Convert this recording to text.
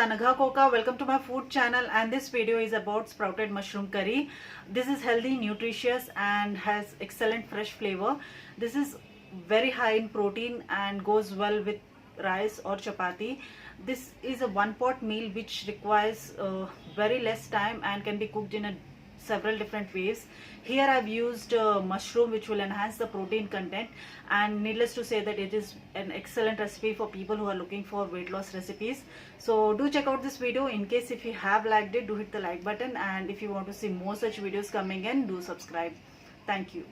Anagha Koka. Welcome to my food channel, and this video is about sprouted mushroom curry. This is healthy, nutritious and has excellent fresh flavor. This is very high in protein and goes well with rice or chapati. This is a one pot meal which requires very less time and can be cooked in several different ways. Here I've used mushroom, which will enhance the protein content, and needless to say that it is an excellent recipe for people who are looking for weight loss recipes. So do check out this video. In case if you have liked it, do hit the like button, and if you want to see more such videos coming in, do subscribe. Thank you.